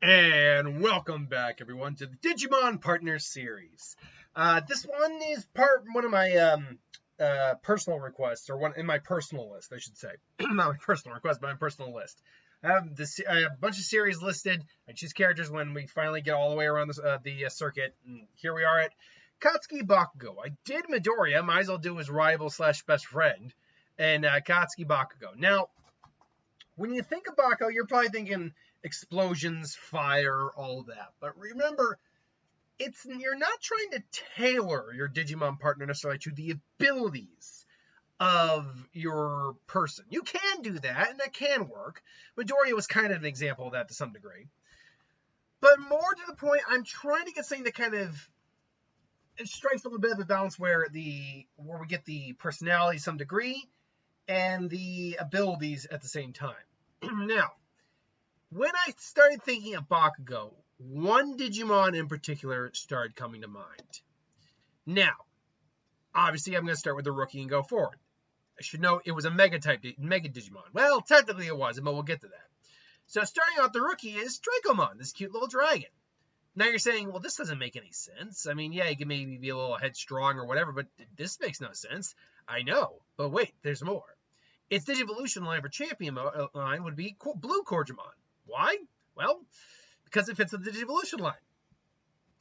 And welcome back, everyone, to the Digimon Partner Series. This one is one of my personal requests, or one in my personal list, I should say. Not my personal request, but my personal list. I have a bunch of series listed. I choose characters when we finally get all the way around the circuit. And here we are at Katsuki Bakugo. I did Midoriya, might as well do his rival / best friend, and Katsuki Bakugo. Now, when you think of Bakugo, you're probably thinking explosions, fire, all that. But remember, you're not trying to tailor your Digimon partner necessarily to the abilities of your person. You can do that, and that can work. Midoriya was kind of an example of that to some degree. But more to the point, I'm trying to get something that kind of strikes a little bit of a balance where we get the personality to some degree and the abilities at the same time. Now, when I started thinking of Bakugo, one Digimon in particular started coming to mind. Now, obviously, I'm going to start with the rookie and go forward. I should note it was a Mega Digimon. Well, technically it wasn't, but we'll get to that. So starting out, the rookie is Dracomon, this cute little dragon. Now you're saying, well, this doesn't make any sense. I mean, yeah, you can maybe be a little headstrong or whatever, but this makes no sense. I know, but wait, there's more. Its Digivolution line for Champion line would be Blue Corgimon. Why? Well, because it fits with the Digivolution line.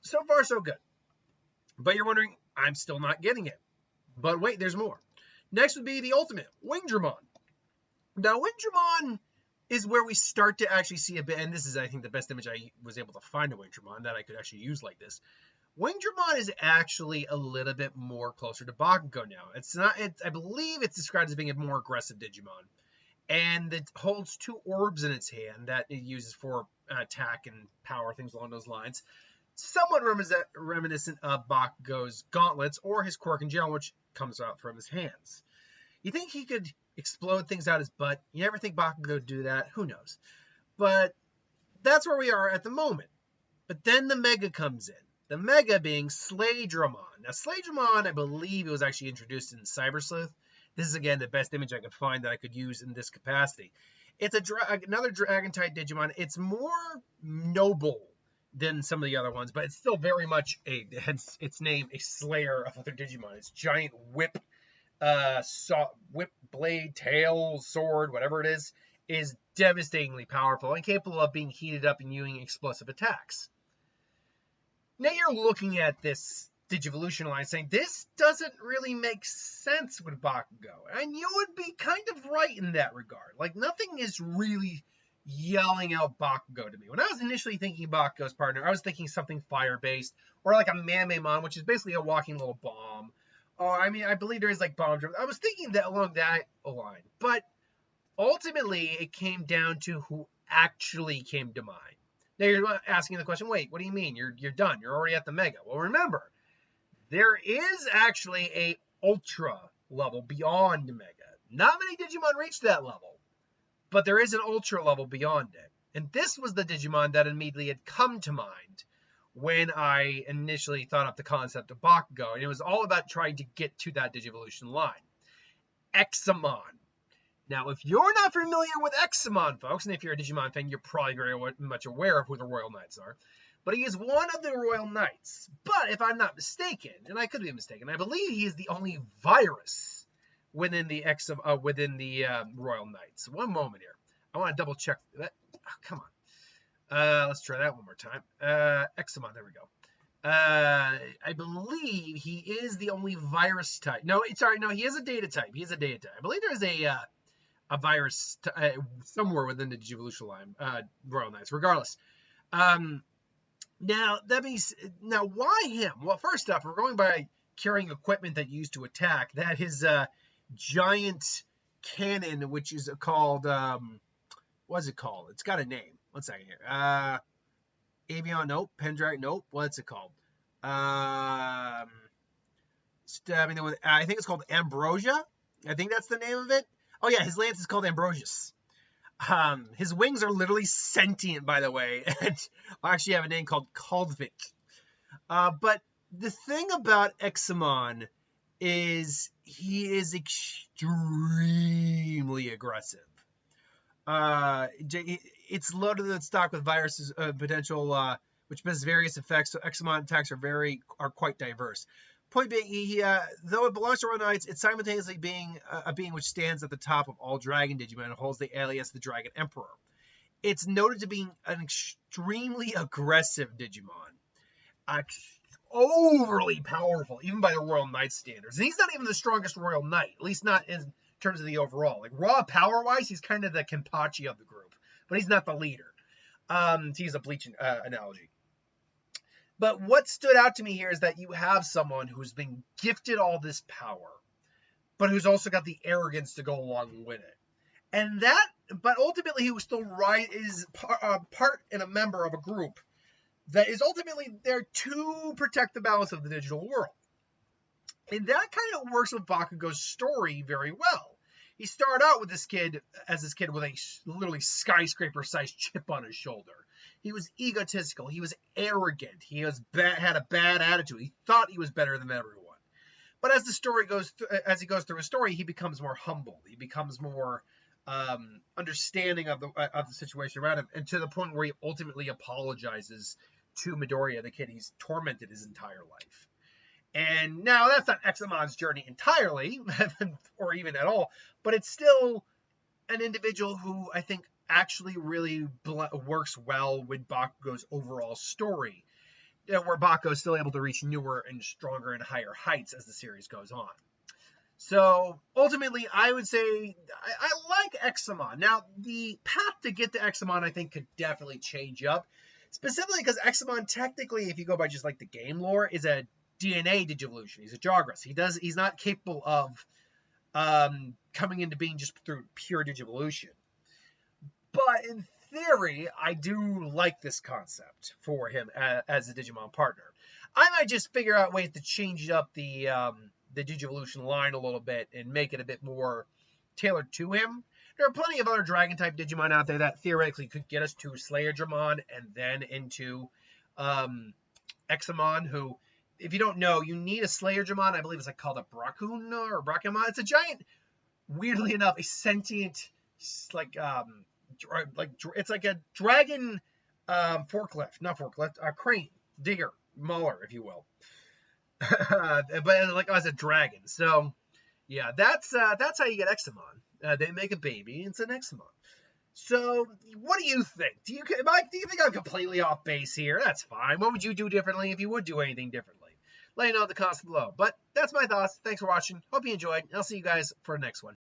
So far, so good. But you're wondering, I'm still not getting it. But wait, there's more. Next would be the ultimate, Wingdramon. Now, Wingdramon is where we start to actually see a bit, and this is, I think, the best image I was able to find of Wingdramon that I could actually use like this. Wingdramon is actually a little bit more closer to Bakugo now. I believe it's described as being a more aggressive Digimon. And it holds two orbs in its hand that it uses for attack and power, things along those lines. Somewhat reminiscent of Bakugo's gauntlets or his quirk in general, which comes out from his hands. You think he could explode things out his butt? You never think Bakugo would do that? Who knows? But that's where we are at the moment. But then the Mega comes in. The Mega being Slaydramon. Now, Slaydramon, I believe it was actually introduced in Cyber Sleuth. This is, again, the best image I could find that I could use in this capacity. It's another Dragon-type Digimon. It's more noble than some of the other ones, but it's still very much, hence its name, a slayer of other Digimon. Its giant whip, blade, tail, sword, whatever it is devastatingly powerful and capable of being heated up and using explosive attacks. Now you're looking at this Digivolution line saying, this doesn't really make sense with Bakugo. And you would be kind of right in that regard. Like, nothing is really yelling out Bakugo to me. When I was initially thinking Bakugo's partner, I was thinking something fire-based, or like a Mamemon, which is basically a walking little bomb. Or, I mean, I believe there is like bomb driven. I was thinking that along that line. But ultimately, it came down to who actually came to mind. Now you're asking the question, wait, what do you mean? You're done. You're already at the Mega. Well, remember, there is actually a Ultra level beyond Mega. Not many Digimon reach that level, but there is an Ultra level beyond it. And this was the Digimon that immediately had come to mind when I initially thought up the concept of Bakugo. And it was all about trying to get to that Digivolution line. Examon. Now, if you're not familiar with Examon, folks, and if you're a Digimon fan, you're probably very much aware of who the Royal Knights are. But he is one of the Royal Knights. But if I'm not mistaken, and I could be mistaken, I believe he is the only virus within the Royal Knights. One moment here. I want to double check that. Oh, come on. Let's try that one more time. Examon, there we go. I believe he is the only virus type. No, he is a data type. He is a data type. I believe there's a virus somewhere within the Digivolution line, Royal Knights. Regardless. Now, why him? Well, first off, we're going by carrying equipment that you use to attack. That is giant cannon, which is called, what's it called? It's got a name. One second here. Avion, nope. Pendragon, nope. What's it called? I think it's called Ambrosia. I think that's the name of it. Oh, yeah, his lance is called Ambrosius. His wings are literally sentient, by the way, and I actually have a name called Kaldvik. But the thing about Examon is he is extremely aggressive. it's loaded with stock with viruses potential, which has various effects. So Examon attacks are quite diverse. Point being, though it belongs to Royal Knights, it's simultaneously being a being which stands at the top of all Dragon Digimon and holds the alias the Dragon Emperor. It's noted to be an extremely aggressive Digimon, overly powerful, even by the Royal Knight standards. And he's not even the strongest Royal Knight, at least not in terms of the overall. Like raw power-wise, he's kind of the Kenpachi of the group, but he's not the leader. To use a Bleach analogy. But what stood out to me here is that you have someone who's been gifted all this power, but who's also got the arrogance to go along with it. And that, but ultimately he was still is part and a member of a group that is ultimately there to protect the balance of the digital world. And that kind of works with Bakugo's story very well. He started out with this kid with a literally skyscraper-sized chip on his shoulder. He was egotistical. He was arrogant. He had a bad attitude. He thought he was better than everyone. But as he goes through his story, he becomes more humble. He becomes more understanding of the situation around him, and to the point where he ultimately apologizes to Midoriya, the kid he's tormented his entire life. And now that's not Examon's journey entirely, or even at all, but it's still an individual who I think actually really works well with Bakugo's overall story, where Bakugo is still able to reach newer and stronger and higher heights as the series goes on. So ultimately, I would say I like Examon. Now, the path to get to Examon, I think, could definitely change up, specifically because Examon, technically, if you go by just like the game lore, is a DNA digivolution. He's a Jogress. He's not capable of coming into being just through pure digivolution. But in theory, I do like this concept for him as a Digimon partner. I might just figure out ways to change up the Digivolution line a little bit and make it a bit more tailored to him. There are plenty of other Dragon-type Digimon out there that theoretically could get us to Slayerdramon and then into Examon, who, if you don't know, you need a Slayerdramon. I believe it's called a Brakuna or Brakamon. It's a giant, weirdly enough, a sentient, it's like a dragon crane, digger, mauler, if you will. But as a dragon. So yeah, that's how you get Examon. They make a baby, it's an Examon. So what do you think? Do you think I'm completely off base here? That's fine. What would you do differently if you would do anything differently? Let me know in the comments below. But that's my thoughts. Thanks for watching. Hope you enjoyed. I'll see you guys for the next one.